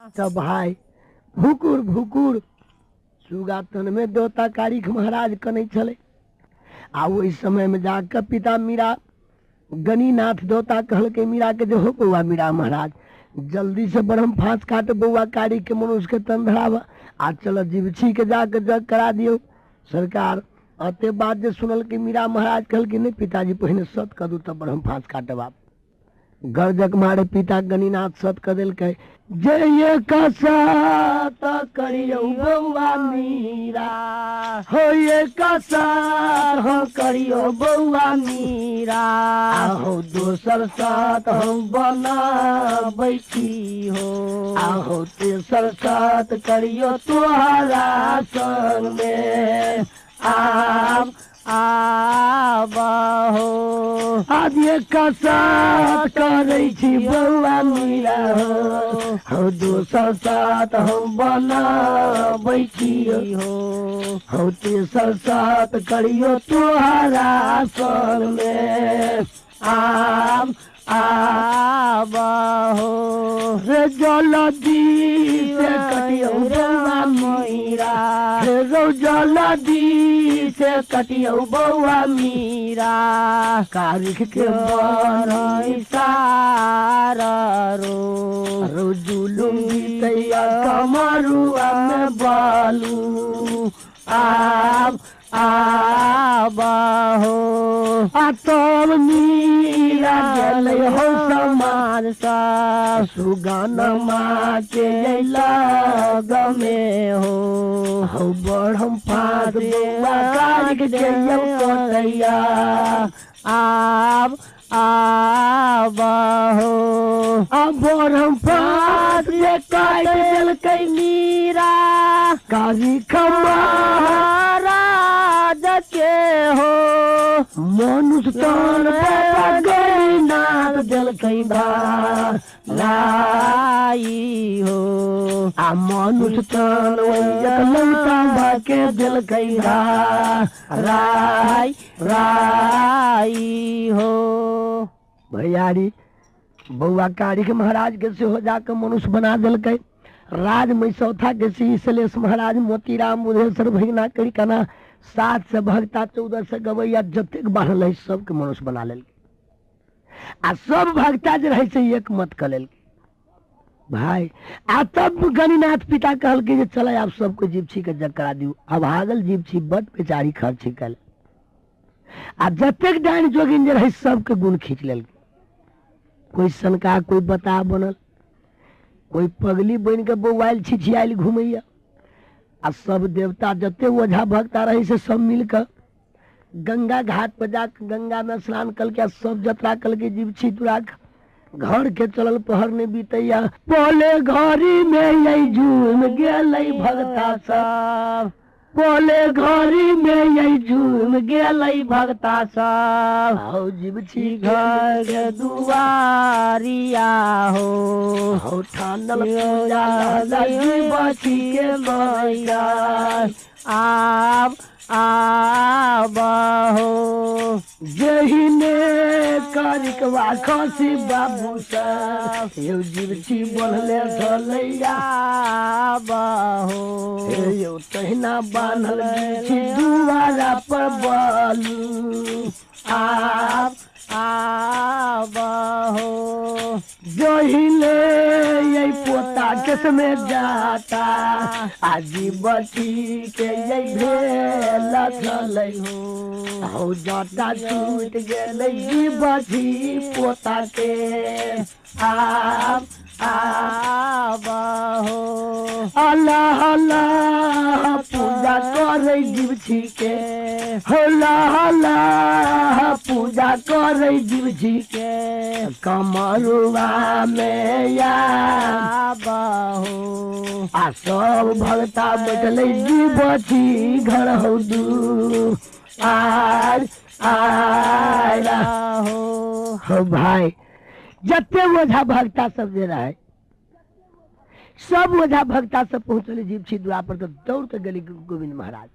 तब भाई भूकुर भूकुर सुगा तन में देवता कारिख महाराज कनै छले। आ ओहि समय में जाकर पिता मीरा गणिनाथ देवता कहलकै मीरा के जो हो बउआ मीरा महाराज जल्दी से ब्रह्म फांस काट बउआ कारी के मनुष्य के तन धराव आ चल जीवछी के जाकर जग करा दियो। सरकार अते बात जे सुनल के मीरा महाराज कहलकै नहीं पिताजी पहिने सत कदू तब ब्रह्म फांस काटब। आप गर्जक मारे पिता गणिनाथ सत क देलकै। जे ये कसत करियौ बउआ मीरा हो ये कसत हम करियो बउआ मीरा हो दोसर साथ हम बनाबै छी हो आहो तेसर साथ करियो तोहरा संग में आबहो आज ये कसत करै छी बउआ मीरा हो दोसर साथ हम बनाबै छी हो तेसर साथ करियो तोहरा संग में आबहो रे जल्दी से कटियो बउआ मीरा रे जल्दी से कटियो बउआ मीरा कारिख के बनई सारा रो जुलुम तैया कमरुआ में बालू आबहो तब मीरा गेलै हो समाज सा सुगानमा के लगमे हो बढ़म फाद बउआ कारिख के कोतैया आबहो बढ़म फाद जे काट देलकै मीरा कारिख महाराज के हो मनुष्य तन गणिनाथ देलकै लाई हो आ मनुष्य तन लौटा के देलकै राई हो। भैयारी बउआ कारिख महाराज के सेहो जाकर मनुष्य बना देलकै। राज मैसौथा के श्री सलेश महाराज मोतीराम बुधेश्वर भैगना करिकना 7 से भक्ता 14 से गवैया जतेक बढ़ल है सबके मनुष्य बना लेलकै। आ सब भक्ता जे रहे से एक मत क लेलकै भाई। आ तब गणिनाथ पिता कहलकै जे चल आप सबको जीवछी के जग करा दियो। अब भागल जीवछी बड बेचारी खर्च कल आ जतेक डाइन जोगिन जे रहे सबके गुण खींच लेलकै। कोई सनका कोई बता बनल कोई पगली बन के बौआल छिछियाल घूमैया आ सब देवता जते ओझा भक्ता रहे से सब मिलकर गंगा घाट पर जाकर गंगा में स्नान कल के सब जतरा कल के जीवछी तुरा घर के चलल पहर ने बीतैया पोले घरी में यही झूम गेलै भक्ता सब पोले घरी में यही झूम गेलै भक्ता सब हो जीवछी घर के दुआरिया हो ठानल जीवछी के मैया आबहो जहिने कारिकवा खसी बाबू सब यो जीवछी बोलले धलैया आबहो यो तहिना बान्हल जीवछी दुआरा पर बालू आबहो जहिले यही पोता किस में जाता आजी बची के यही भेल चलै हो जाता छूट गेलै जी बची पोता के आबहो अल्लाह अल्लाह पूजा करे जीवछी के अल्लाह पूजा करे जीवछी के कमरुआ में आबहो आ सब भक्ता बैठले जीवछी घर हो दू हो भाई जते ओझा भक्ता सब जे रहे सब ओझा भक्ता सब पहुंचले जीवछी द्वार पर तो दौड़ के गेली गोविंद महाराज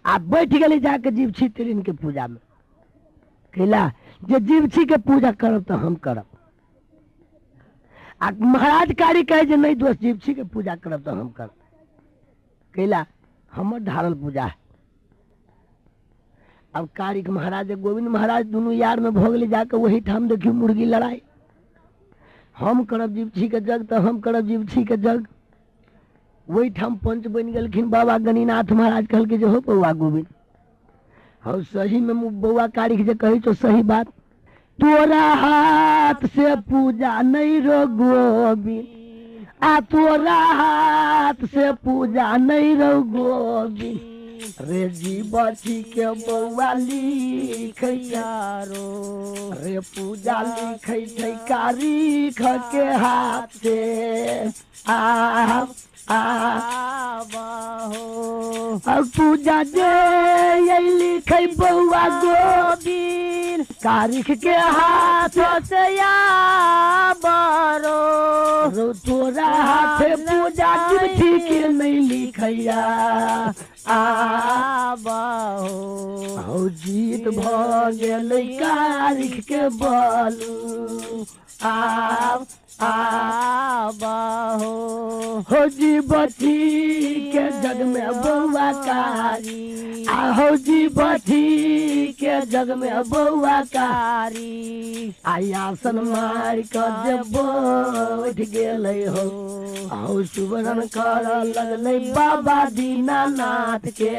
आ बैठ गेली जाके जीवछी तिलिन के पूजा में कहला जे जीवछी के पूजा करब तो हम करब। आ महाराज कारी कहे जे नहीं दोस्त जिप्सी के पूजा करब तो हम कर कैला हमर धारल पूजा है। अब कारिक महाराज गोविंद महाराज दोनों यार में भोगले जाकर वही ठाम देखियो मुर्गी लड़ाई। हम करब जिप्सी के जग तो हम करब जिप्सी के जग। वही ठाम पंच बन गलखिन बाबा गणिनाथ महाराज कहल के जो हो बउआ गोविंद हम सही में बउआ कारिक जे कही तो सही बात। तोरा हाथ से पूजा नहीं रो गोविंद आ तोरा हाथ से पूजा नहीं रो गोविंद रे जीवछी के बउआ लिखै यारो रे पूजा लिखै छै कारिक के हाथ से आ अब पूजा जे लिखै बउआ गोविंद कारिक के हाथ से बरो तोरा हाथ पूजा जिप्सी के नहीं लिखैया हो जीत भ गेलै कारिक के बलू हो जीवछी के जग में बउआ कारी हो जीवछी के जग में बउआ कारी आई आसन मार कर जे बैठ गेलै हो सुवरण कर लगलै बाबा दीनानाथ के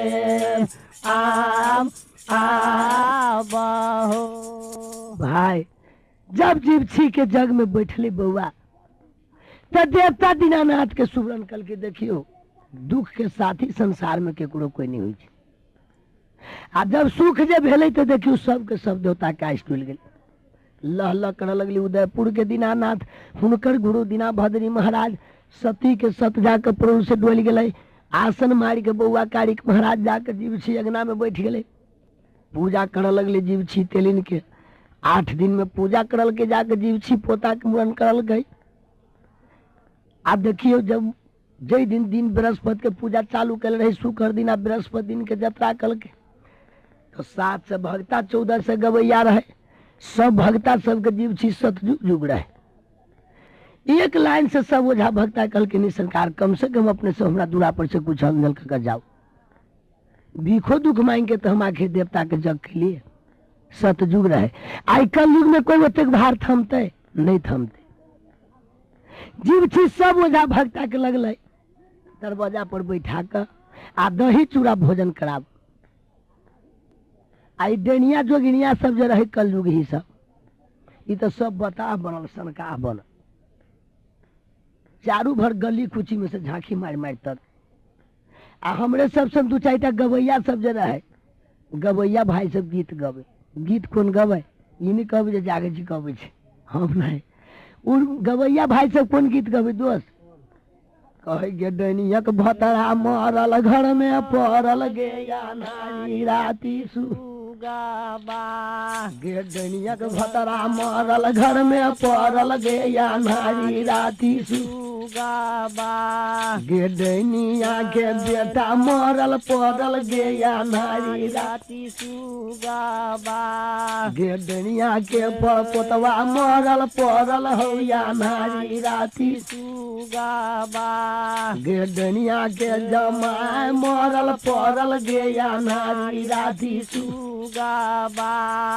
भाई जब जिप्सी के जग में बैठले बउआ तो देवता दीनानाथ के सुवरण कल के देखियो दुख के साथी संसार में केकरो कोई नहीं हुई। आ जब सुख जे भेले तो देखियो सबके सब देवता के आइस टूल गेल लह लह कर लगली। उदयपुर के दीनानाथ हुनकर गुरु दीना भद्री महाराज सती के सत जाकर प्रभु से डोल गए। आसन मार के बउआ कारिक महाराज जाकर जिप्सी अगना में बैठ गए पूजा कर लगले जिप्सी तेलिन के। 8 दिन में पूजा करल के जाकर जिप्सी पोता के मुड़न करल गई। आप देखियो जब जय दिन बृहस्पति के पूजा चालू कर रहे शुक्र दिन आ बृहस्पति दिन के यात्रा कल के तो 7 से भक्ता 14 से गवैया रहे सब भक्ता सबके जिप्सी सतयुग रहे। एक लाइन से सब ओझा भक्ता कल के नहीं सरकार कम से कम अपने से हमरा दूरा पर से कुछ अंजल कर जाओ भीखो दुख मांग के तो हम आखिर देवता के जग के लिए सतयुग रहे। आई कल युग में कोई ओतेक भार थमते नहीं थमते। जिप्सी सब ओझा भक्ता के लगल दरवाजा पर बैठा कर आ दही चूड़ा भोजन कराब। आई डेनिया जोगिनिया सब जो रहे कल युग ही सब ये तो सब बता बनल सनका बनल चारू भर गली कुची में से झांकी मार मार तक। आ हमरे सब 2-4टा गवैया सब जो रहे गवैया भाई सब गीत गवे। गीत कौन गवे ये नहीं कहबे जागे जी कहबे हम नहीं गवैया भाई सब कौन गीत गवे दोस्त कहे गे डैनियक भतरा मरल घर में पड़ल गे या नारी राती सुगाबा गे डैनियक भतरा मरल घर में पड़ल गे या नारी राती सुगाबा गे डैनिया के बेटा मरल पड़ल गे या नारी राती सुगाबा गे डैनिया के पोतवा मरल पड़ल हो या नारी राती सुगाबा गे डनिया के जमाय मरल पड़ल गे या नारी राधी सुगाबा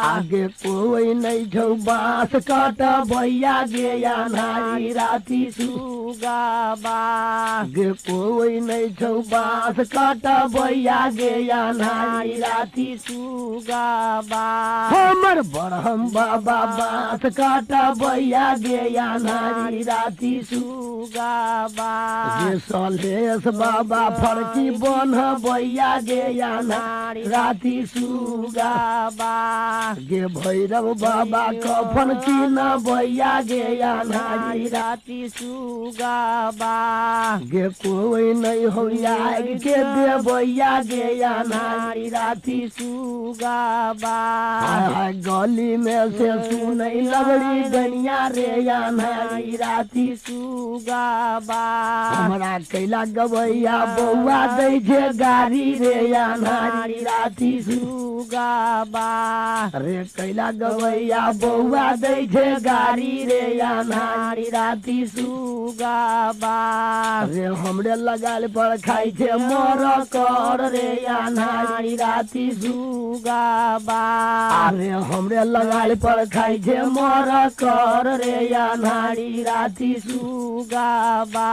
आगे कोई नहीं छौ बांस काट भैया गे या नारी राधी सुगाबा गे कोई नहीं छौ बांस काट भैया गे या नारी राधी सुगाबा हमर बरहम बाबा बांस काट भैया गे या नारी राधी सुगाबा गे सलेश बाबा फड़की बन भैया गे या नारी राती सुगाबा गे भैरव बाबा कफन की न भैया गे या नारी राती सुगाबा गे कोई नहीं हो के दे भैया गे या नारी राती सुगाबा गली में से सुनई लगड़ी गनिया रे या नारी राती सुगाबा हमरा कैला गवैया बउआ दै छे गाड़ी रे या नारी राती सुगाबा बा रे कैला गवैया बौआ दै छै गाड़ी रे अनारी राती सुगा बा रे हमरे लगाल पर खाई छै मोर कर रे अनारी राती सुगा बा रे हमरे लगाल पर खाई छै मोर कर रे अनारी राती सुगा बा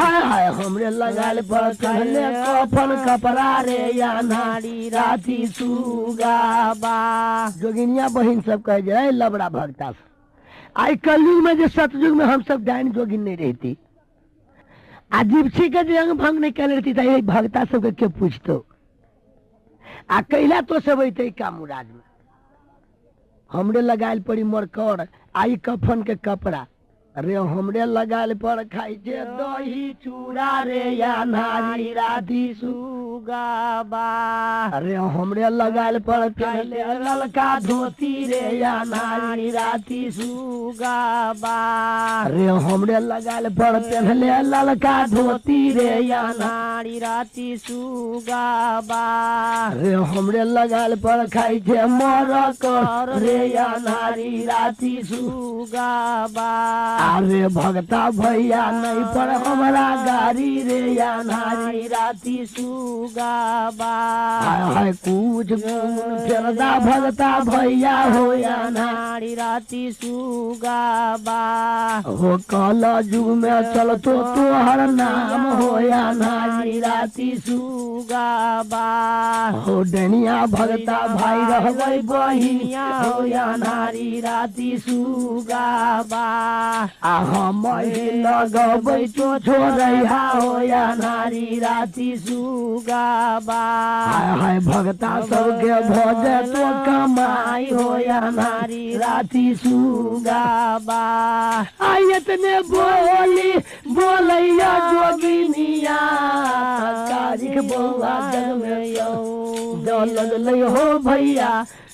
हाय हाय हमरे लगाल पर कहले कफन कपड़ा रे अनारी राती सुगा बा जोगिनिया बहिन सब कह जाए लबड़ा भक्ता आई कलयुग में जो सतयुग में हम सब डाइन जोगिन नहीं रहती आ जिप्सी के जो अंग भंग नहीं कर रहती था यही भक्ता सबके क्यों पूछतो आ कैला तो सब अते का मुराद में हमरे लगाल पड़ी मरकर आई कफन के कपड़ा रे हमरे लगाल पर खाई छे दही चूड़ा रे अनारी राती सुगा बा अरे हमरे लगाल पर पहले ललका धोती रे अनारी राती सुगा बा अरे हमरे लगाल पर पहले ललका धोती रे अनारी राती सुगा बा अरे हमरे लगाल पर खाई छे मोर कर रे अनारी राती सुगा बा अरे भगता भैया नहीं पर हमारा गाड़ी रे अनारी राती सुगा बा हाय कुछ फेरदा भगता भैया हो अनारी राती सुगा बा हो कल युग में चलतो तोहर नाम हो अनारी राती सुगा बा हो डनिया भगता भाई रहबै बहिनिया हो अनारी राती सुगा बा हम लगबै तो छोड़ैया हो अनारी राती सुगा बा हाय भगता सबके भोज तो कमाई हो अनारी राती सुगा बा इतने बोली बोलैया जोगिनिया कारिक बउआ जग में यौ लगलै हो भैया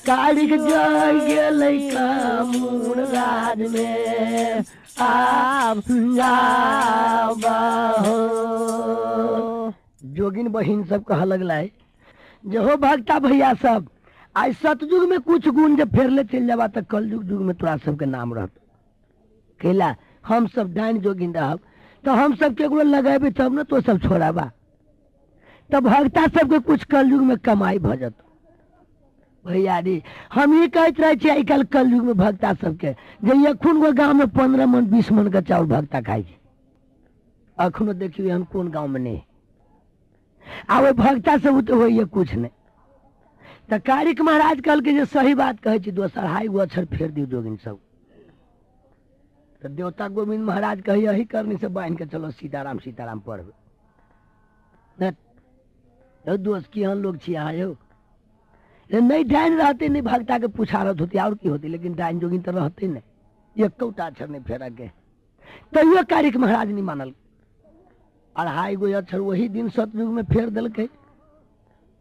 कारिक जग गेलै कामूर राज में जोगिन बहिन सब कह लगला जो हो भक्ता भैया सब आज सतयुग में कुछ गुण जब फेरले चल जावा तो कल युग में तोरा सबके नाम रहत कैला हम सब डाइन जोगिन रहब तो हम सब केकरो लगेबे तब न तो सब छोड़ाबा तब भक्ता सबके कुछ कल युग में कमाई भजत भैया रे हम ये कहते रहे छे आजकल कल युग में भक्ता सबके जे अखुन गो गाँव में 15 मन 20 मन का चाउर भक्ता खाई छे अखनो देखियो हम कौन गाँव में नहीं आ वो भक्ता सब तो हो कुछ नहीं तो कारिक महाराज कल के जो सही बात कहे छी दोसर हाई गो अक्षर फेर दियो जोगिन सब तो देवता गोविंद महाराज कहे यही करनी से बांध के चलो सीताराम सीताराम पढ़बे दोस्त की हम लोग छी आयो नहीं डाइन रहते नहीं भक्ता के पुछारत होती और की होती लेकिन डाइन जोगिन तो रहते नहीं एक कौटा अक्षर नहीं फेरा के तैयो कारिक महाराज नहीं मानल अढ़ाई गो अक्षर वही दिन सतयुग में फेर दिलके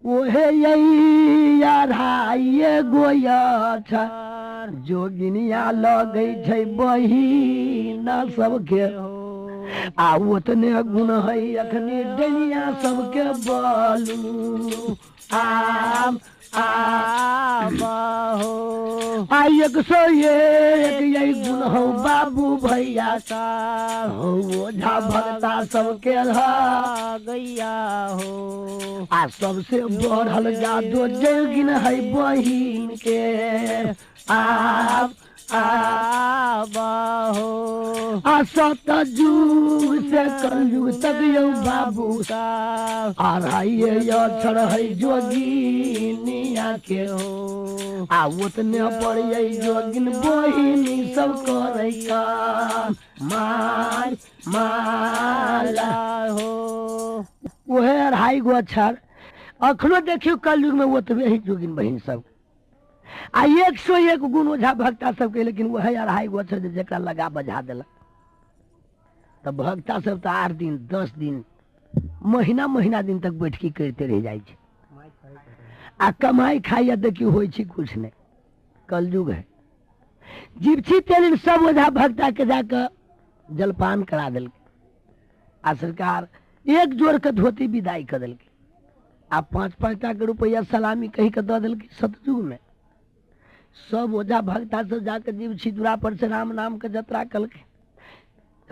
ओहे यही अढ़ाई गो अक्षर जोगिनिया लगे छै बहिन सबके आ ओतने गुण है अखनी डनिया सबके बोलू आम हो 101 यही गुण हो बाबू भैया का हो ओझा भक्ता सबके गैया हो आ सबसे बढ़ल जादो जोगिन है बहिन के हो सतयुग से कलयुग तक यौ बाबू अढ़ाई अक्षर है जोगिनिया के हो आ उतने पर जोगिन बहिनी सब करे काम माला हो वह अढ़ाई गो अक्षर अखनो देखियो कलयुग में ओतबे ही जोगिन बहिन सब आ 101 गुण ओझा भक्ता सबके लेकिन वह 2.5 गो अक्षर जरा लगा बजा दिलक तो भक्ता सब तो 8 दिन 10 दिन महीना दिन तक बैठकी करते रह जाए आ कमाई खाइया देखियो होई छी कुछ नहीं कलयुग है जिप्सी तेलिन सब ओझा भक्ता के जाकर जलपान करा दिल आ सरकार एक जोड़ के धोती विदाई कर दिल आ 5-5 के रुपया सलामी कही के दे दिल सतयुग में। सब ओझा भक्ता सब जाके जीव छिदुरा पर से राम नाम के जतरा कल के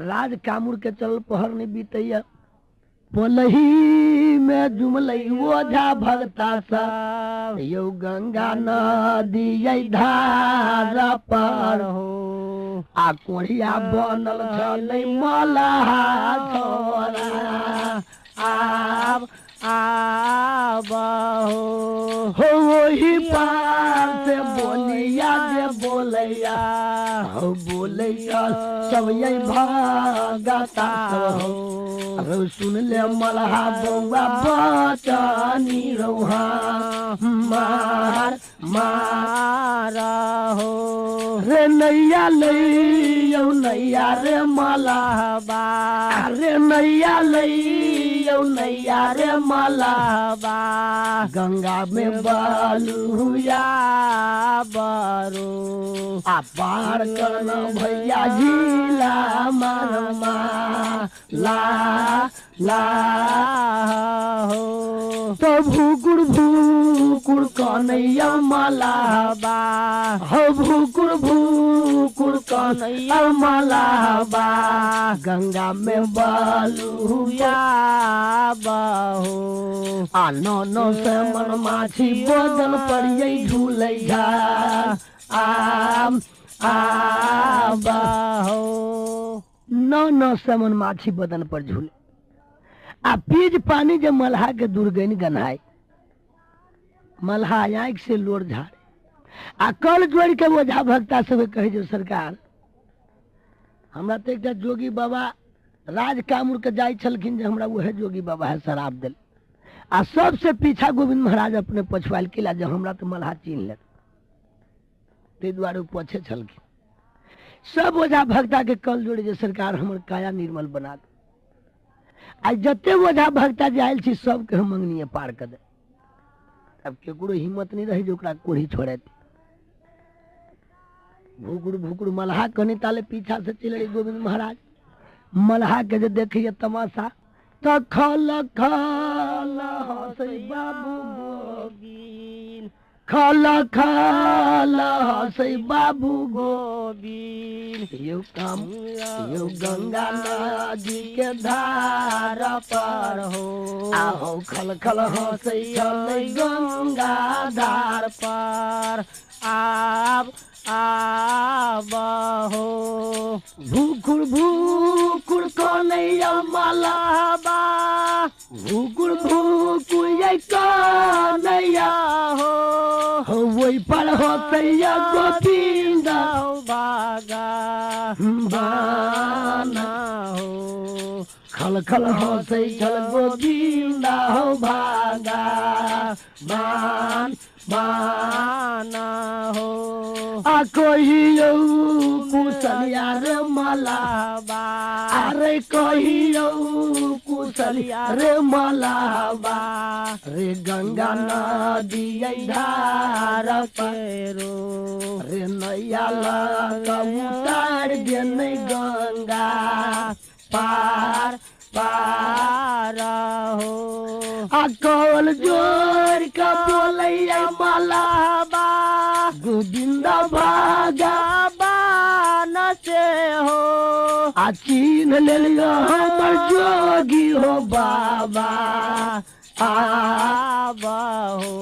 राज कामुर के चल पहर नहीं बीतैया पोलही में जुमलई ओझा भक्ता सब यौ गंगा नदी धारा पर हो आ कोढ़िया बनल छलै मलहा छोरा आब आबहो हो वही पार से बोलिया जे बोलैया हो बोलैया सब यही भागता सब हो अरे सुन ले मलहा बउआ बचनी रौहा मार मारहो रे नैया लैयौ नैया रे मलहबा रे नैया लैयौ नैया रे मलहबा गंगा में बालुया बरो आ पार करना भैया झीला मरमा ला ला हो तो भूकुड़ कन्हैया मलहबा हो भूकुड़ कन्हैया मलहबा गंगा में बालुया बहो आ नौ से मन माछी बदन पर यही झूलै झा आम बहो नौ से मन माछी बदन पर झूले आ पीज पानी जब मल्हा के दुर्गैन गन्हाय मल्हा आँख से लोर झाड़े आ कल जोड़ के ओझा भक्ता सब कहे जो सरकार हमरा तो एक जोगी बाबा राज कामुर के जाय छलखिन जे हमरा वह जोगी बाबा है शराब दिल आ सबसे पीछा गोविंद महाराज अपने पछुआल किला जे हमरा तो मल्हा चीन ले ते द्वारे पछे छलखिन सब ओझा भक्ता के कल जोड़े जे सरकार हमर काया निर्मल बना दे आ जते ओझा भक्ता जे आयल छी सबके हम मंगनिए पार कर दे अब केकरो हिम्मत नहीं रही जो ओकरा कोढ़ी छोड़े भूकुड़ मल्हा कनी ताले पीछा से चल रही गोविंद महाराज मल्हा के जे देखिए तमाशा तो खल खल हंसै बाबू गोविंद खल खल हंसै बाबू गोविंद यौ काम यौ गंगा नदी के धारा पर हो आहो खल खल हंसै चलै गंगा धार पर आब आबहो भूकुड़ कन्हैया मलहबा भूकुड़ कन्हैया हो वही पर होतैया गोविंद बागा बाना हो खल खल हंसै छल गोविंद हो भागा बान बाना हो आ कहियौ कुशलिया रे मलहबा अरे कहियौ कुशलिया रे मलहबा रे गंगा नदी धार केरो रे नैया लगा उतार दे नहीं गंगा पार पार हो आ कौल जोर का बोलैया मलहबा गोविंद भागा बान से हो आ चीन ले लियो हमर जोगी हो बाबा आबहो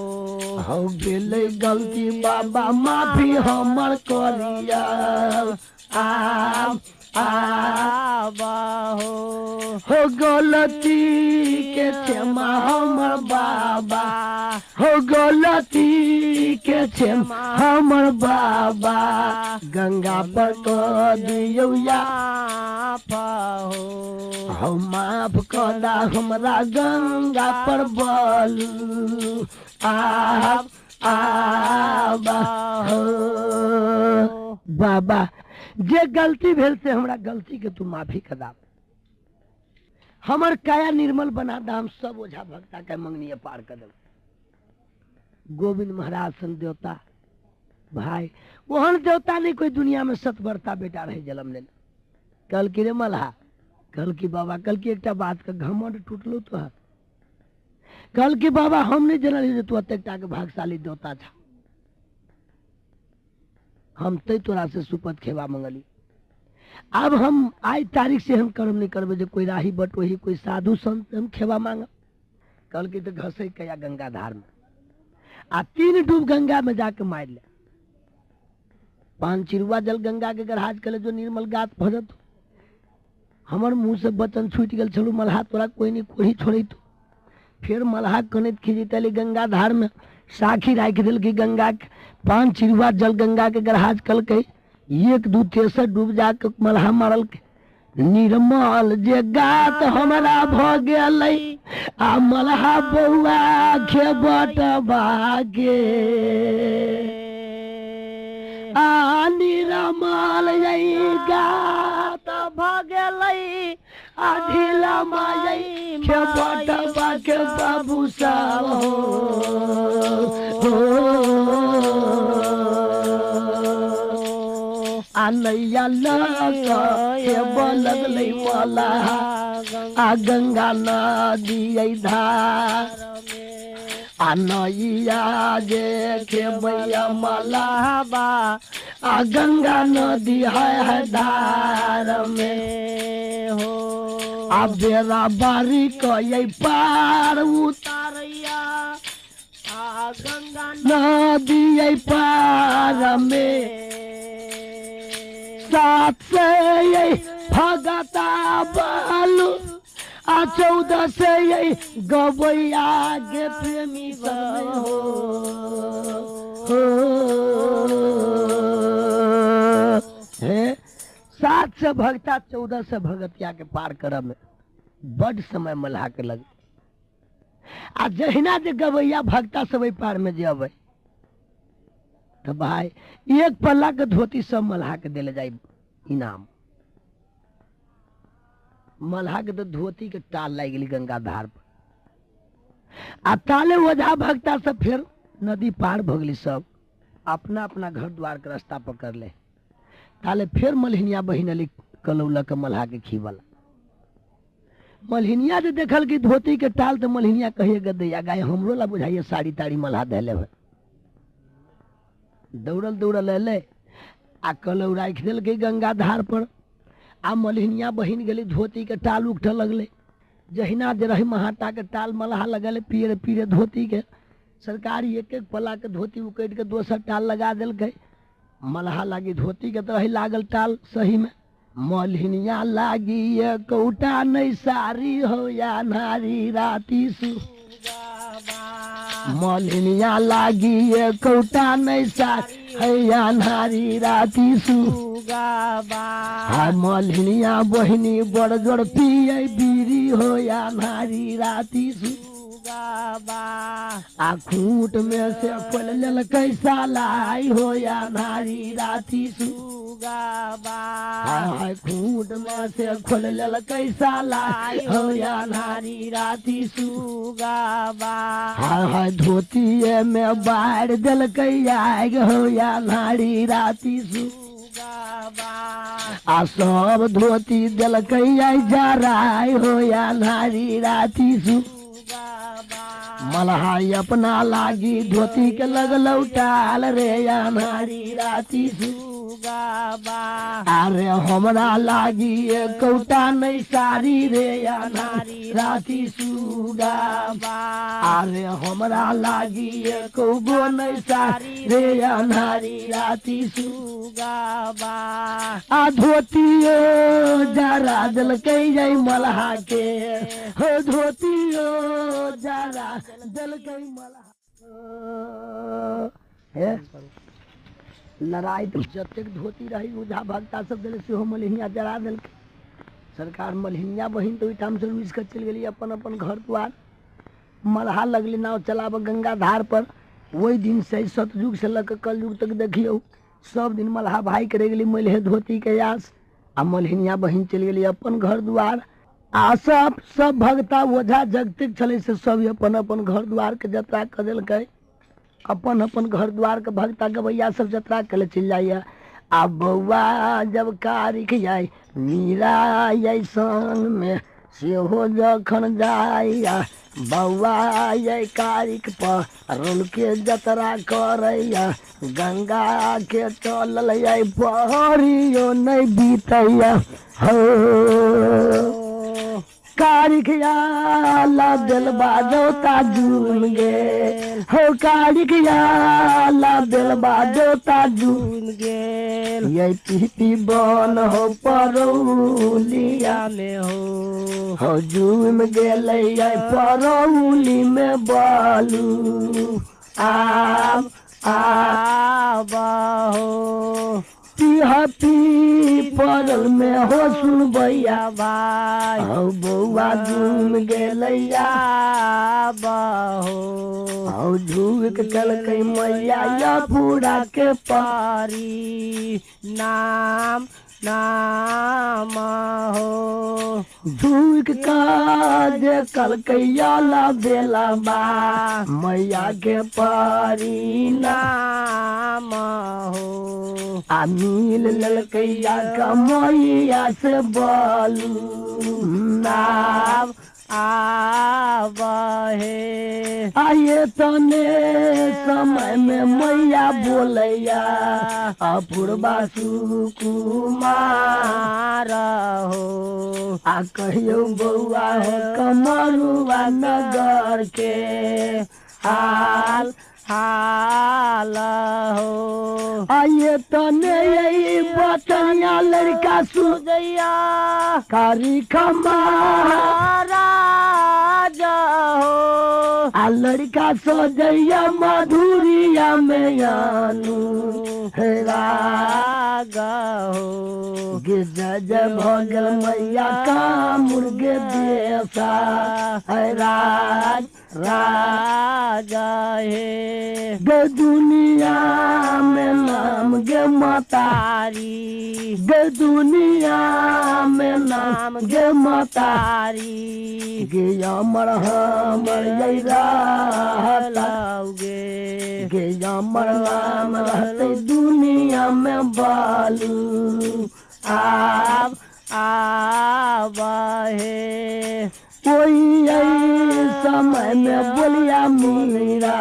हो भेलै गलती बाबा माफी हमर करिया आबहो हो गलती के क्षमा हमर बाबा हो गलती के क्षमा हमर बाबा गंगा पर कह दियौ या हो माफ कदा हमरा गंगा पर बोलू बाबा जे गलती भेल से हमरा गलती के तू माफी कदा हमर काया निर्मल बना दा हम सब ओझा भक्ता के मंगनिए पार कर दे गोविंद महाराज सन देवता भाई ओहन देवता नहीं कोई दुनिया में सतवर्ता बेटा रहे जन्म ले कल की रे मल्हा कल की बाबा कल की एक बात का घमंड टूटलो तो कल के बाबा हमने जनल जे तू अतेकटा के भागशाली देवता था, हम तै तोरा से सुपत खेवा मंगली। अब हम आज तारीख से हम कर्म नहीं करबे जे कोई राही बटोही कोई साधु संत हम खेवा मांग। कल के तो घसे कया गंगा धार में आ 3 डूब गंगा में जाके मार ले। 5 चिरुआ जल गंगा के गढ़ाज कले जो निर्मल गात भजत। हमर मुंह से बचन छूट गल छलू मल्हा तोरा कोई नहीं कोढ़ी छोड़ी तो। फिर मल्हा कनित खिजितली गंगा धार में साखी राख दिल की गंगा के 5 चिरुआ जल गंगा के गढ़ाज कल के 1 2 3 डूब जाके मल्हा मारल के। निर्मल जे गात हमरा भ गेलै आ मल्हा बौआ खेबट बागे आ निर्मल यही गात भ गेलै आ ढीला माई खेबट बाके बाबू साहब नैया लगलै मल्हा आ गंगा नदी धार आ नैया जे खेबैया मल्हा आ गंगा नदी है धार में हो। आ बेरा बारी कई पार उतारैया आ गंगा नदी पार में सात से भगता बालू आ 14 से गवैया गे प्रेमी हो। 7 से भगता 14 से भगतिया के पार करब में बड़ समय मल्हा के लगे। आ जहिना जे गवैया भगता सब पार में जे अबै तो भाई 1 पल्ला के धोती सब मल्हा के दिले जाए इनाम। मल्हा के तो धोती के टाल लग गई गंगा धार पर। आ ताले ओझा भक्ता सब फिर नदी पार भगली सब अपना अपना घर द्वार के रास्ता पकड़ ले। ताले फिर मल्हिनिया बहिन अली कलौला के मल्हा के खीवला। मल्हिनिया जे देखल कि धोती के टाल तो मल्हिनिया कहिए गदैया गाय हमरो ला बुझाइए साड़ी ताड़ी मल्हा धैले है। दौड़ल दौड़ल अले आ कलौ राख दिल के गंगा धार पर। आ मल्हिनिया बहिन गेली धोती के टाल उठ लगले। जहिना जे रही महाटा के टाल मल्हा लगल पीरे पीरे धोती के सरकारी 1 पल्ला के धोती उकट के दोसर टाल लगा दिल के। मल्हा लागी धोती के तरह लागल टाल सही में। मल्हिनिया लागी कौटा नहीं सारी हो या नारी राती सु। मल्हिनिया लागी कौटा नहीं सारी है या नारी राती सु। मल्हिनिया बहिनी बड़ जोड़ पिए बीरी हो या नारी राती सु। आ खूंट में से खोल लेल कैसा लाई हो या नारी राती सु। खूंट में से खोल लेल कैसा लाई हो या नारी राती सु। धोती में बाढ़ दिल आग हो या नारी राती सु। आ सब धोती दिल जराई हो या नारी राती सु। मल्हा अपना लागी धोती के लगलौ टाल रे या नारी राती सु। अरे हमरा लागी कौटा नहीं सारी रे या नारी राती सुगा। अरे हमरा लागी कौगो नहीं सारी रे या नारी राती सुगा। आ धोतियो जरा दिल जाई मल्हा के हो। धोतियो जरा दिल मल्हा लड़ाई तो जतेक धोती रही ओझा भक्ता सब दिल से मल्हिनिया जरा दिल। सरकार मल्हिनिया बहिन तो ओहिठाम से रुइस के चल गई अपन अपन घर द्वार। मल्हा लगली नाव चलाब गंगा धार पर। वही दिन से सतयुग से लग कल युग तक देखियो सब दिन मल्हा भाई के रह गई मल्हे धोती के आस। आ मल्हिनिया बहिन चल गई अपन घर द्वार। आ सब भक्ता ओझा जगतिक छले से सब अपन अपन घर द्वार के यात्रा कर दिल। अपन अपन घर द्वार के भक्ता गवैया सब यात्रा करे चल जाइए। आ बउआ जब कारिख जाए मीरा संग में सेहो जखन जाइया बौआ ये कारिक पर रोल के जतरा करैया गंगा के चलल ये पहरियो नहीं बीतैया हो कारिकिया ला दिलबा जोता झूम गे हो कारिकिया ला दिलबा जोता झूम गे ये पीती बन हो परौलिया में हो झूम गेलै ये परौली में बालू आब हो पी पड़ल में हो सुन भैया भाई हो बौआ झूम गेलैया हो झूक कलकै मैया या पूरा के पारी नाम नाम हो झूक का जे कलकैया ला बेला बा मैया के पारी नाम हो आ मिल ललकैया का मैया से बालू नाम आबहे आये तने समय में मैया बोलैया अपूर्वा सुकुमार हो आ कहियो बौआ हो कमरुआ नगर के हाल हाल हो आये तने यही बतनिया लड़का सुजैया कारी खमारा हो आ लड़का सजैया मधुरिया में आनू राग हो गे जय भगल मैया का मुर्गे देसा है राज राजा है गे दुनिया में नाम गे मतारी गे दुनिया में नाम गे मतारी गे अमर हमर रहलाओगे गे अमर नाम रहते दुनिया में बालू आब है कोई समय में बोलिया मीरा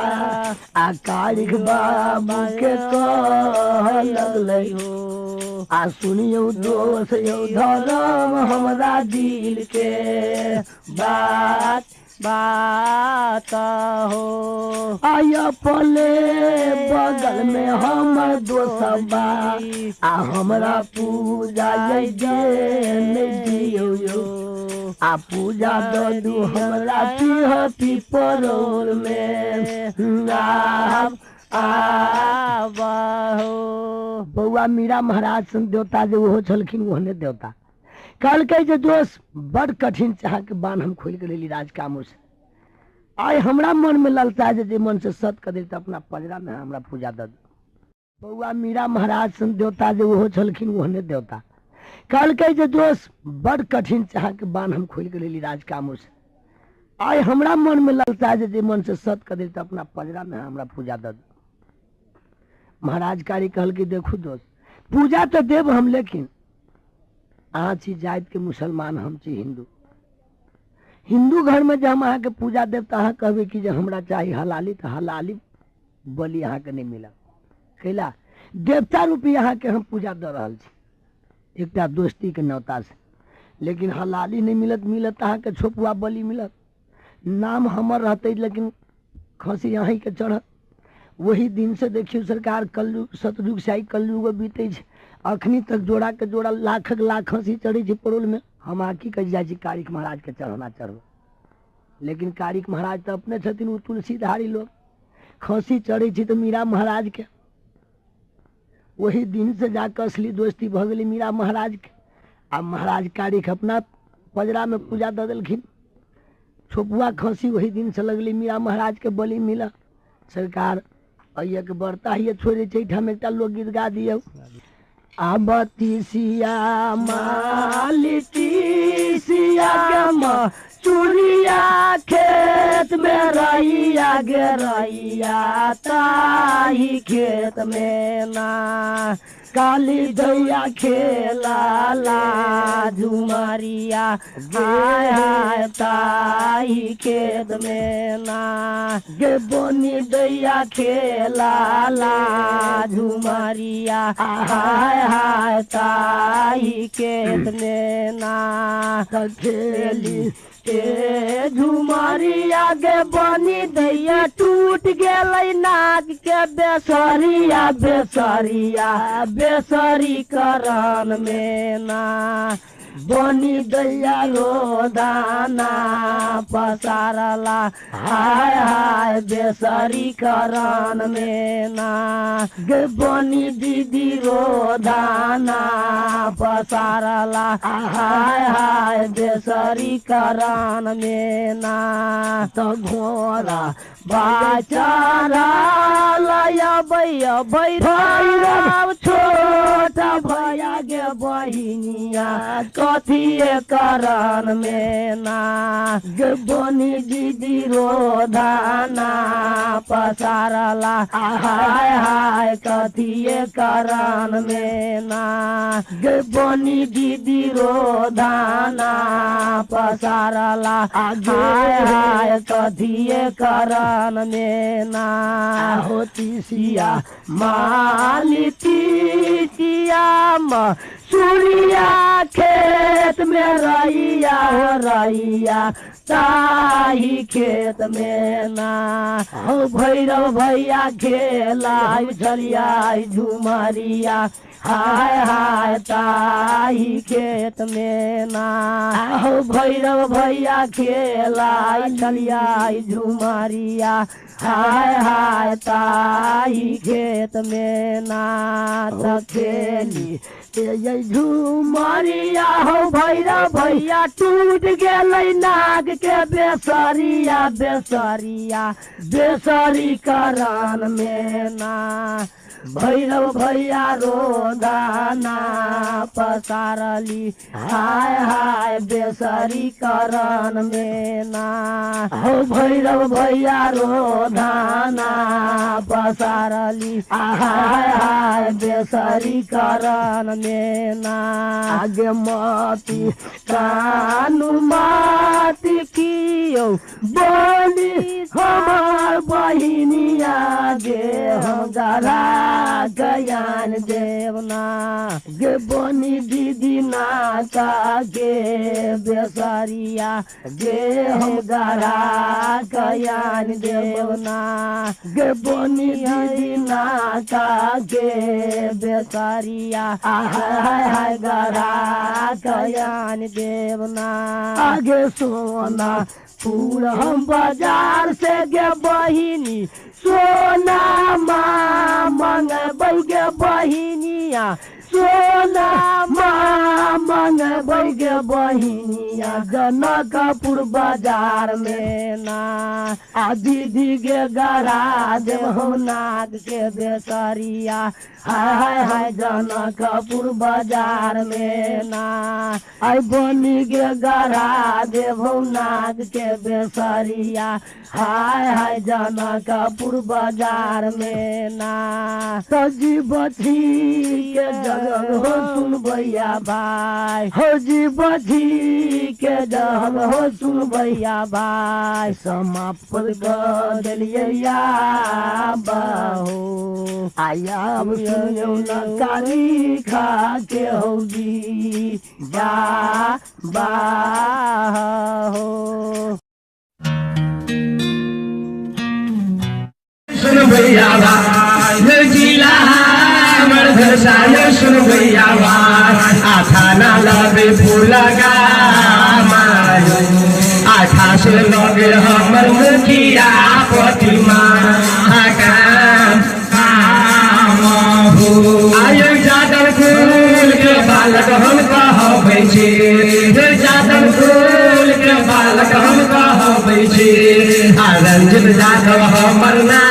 आ कारिक बाबू के कह लगलै हो आ सुनियो दोष यो धर्म हमरा दिल के बात बात हो आया पले बगल में हमर दोस्तबा आ हमरा पूजा जय दियो यो आ पूजा दू हमरा पी परोल में नाम हो बौआ मीरा महाराज सन देवता जो हो छलखिन ओहने देवता कहलकै जे दोस्त बड़ कठिन चाह के बान हम खोल के लेली राज कामों से आय हमरा मन में ललता जे मन से सत कर दे तो अपना पजरा में हमरा पूजा दे बौआ मीरा महाराज सन देवता जो हो छलखिन ओहने देवता कहलकै जे दोस्त बड़ कठिन चाह के बान हम खोल के लेली राज कामों से आय हमरा मन में ललता जे मन से सत कर दे तो अपना पजरा में हमरा पूजा दे महाराज कारी कहल कि देखू दोस्त पूजा तो देव हम लेकिन अहाँ छी जाति के मुसलमान हम छी हिंदू हिंदू घर में जब हम अहाँ के पूजा देव तो अहाँ कहबे कि जे हमरा चाहिए हलाली तो हलाली बलि अहाँ के नहीं मिला कैला देवता रूपी अहाँ के हम पूजा दे रहा छी एकटा दोस्ती के न्योता से लेकिन हलाली नहीं मिलत मिलत अहाँ के छोपुआ बलि मिलत नाम हमर रहते लेकिन खसी अहीं के चढ़त वही दिन से देखियो सरकार कलयुग सतयुग से आई कलयुग बीते अखनी तक जोड़ा के जोड़ा लाखक लाख खसी चढ़े परोल में हम आकी कह जाए कारिक महाराज के चढ़ना चढ़ो लेकिन कारिक महाराज तो अपने छथिन तुलसीधारी लोग खसी चढ़े तो मीरा महाराज के वही दिन से जाकर असली दोस्ती भ गई मीरा महाराज के आ महाराज कारिक अपना पजरा में पूजा दे दिलखिन छोपुआ खसी वही दिन से लगली मीरा महाराज के बलि मिला सरकार अय्या के बरता ही छोड़े हम एक लोकगीत गा दियो आबती सिया मालिती सिया के चूड़िया खेत खेत में रैया गे रैया ताही खेत में ना काली दैया खेला ला झुमरिया हाय हाय ताही खेत में ना गे बोनी दैया खेला ला झुमरिया हाय हाय ताही खेत में ना खेली के झुमरिया गे बनी दैया टूट गेलै नाग के बेसरिया बेसरिया बेसरी करन में ना बनी दैया रो दाना पसारला हाय हाय बेसरी करन में ना गे बनी दीदी रो दाना पसारला हाय हाय बेसरी करन में ना तो घोड़ा बाचारा लया भैया भैरव छोटा भैया गे बहिनिया कथिए करन में ना गे बनी दीदी रो धाना पसारला हाय हाय कथिए करन में ना गे बनी दीदी रो धाना पसारला हाय हाय कथिए करन में ना होती सिया माली तीतिया सूर्या खेत में रैया हो रैया ताही खेत में ना हो भैरव भैया खेला झलिया झुमरिया हाय हाय ताही खेत में ना हो भैरव भैया खेला झलिया झुमरिया हाय हाय ताही खेत में ना खेली झुमरिया हो भैरव भैया टूट गेलै नाग के बेसरिया बेसरिया बेसरी करन में ना भैरव भैया रो दाना पसारली हाय हाय बेसरी करन में ना हो भैरव भैया रो दाना पसारली हाय हाय बेसरी करन में ना आगे मती कानू माती कियो बोली हमार बहिनिया गे हम गरा गयान देवना गे बनी दीदी नाका गे बेसरिया गे हम गरा गयान देवना गे बनी दीदी नाका गे बेसरिया हाय हाय गरा गयान देवना आगे सोना फूल हम बाजार से गे बहिनी सोना माँ मंगबै गे बहिनिया सोना माँ मंगबै गे बहिनिया जनकपुर बाजार में ना आ दीदी गे गरा देव हम नाग के बेसरिया हाय हाय जनकपुर बाजार में ना आई बनी गे गरा देव हम नाग के बेसरिया हाय हाय जनकपुर बाजार में ना सजी बची के जगह हो सुन भैया भाई हो जी बची के जगह हो सुन भैया भाई समाप्त कर दिलिया बाहो आया अब सुनियो न काली खा के होगी बा बा हो सुन भैया भाई जिला हमर घरसाय सुन भैया भाई आठा ना लगे फूलगा मायो आठा से लगे हमर मुखिया प्रतिमा आयो जादर फूल के बालक हम कहबै छी जादर फूल के बालक हम कहबै छी रंजित जादव हमर ना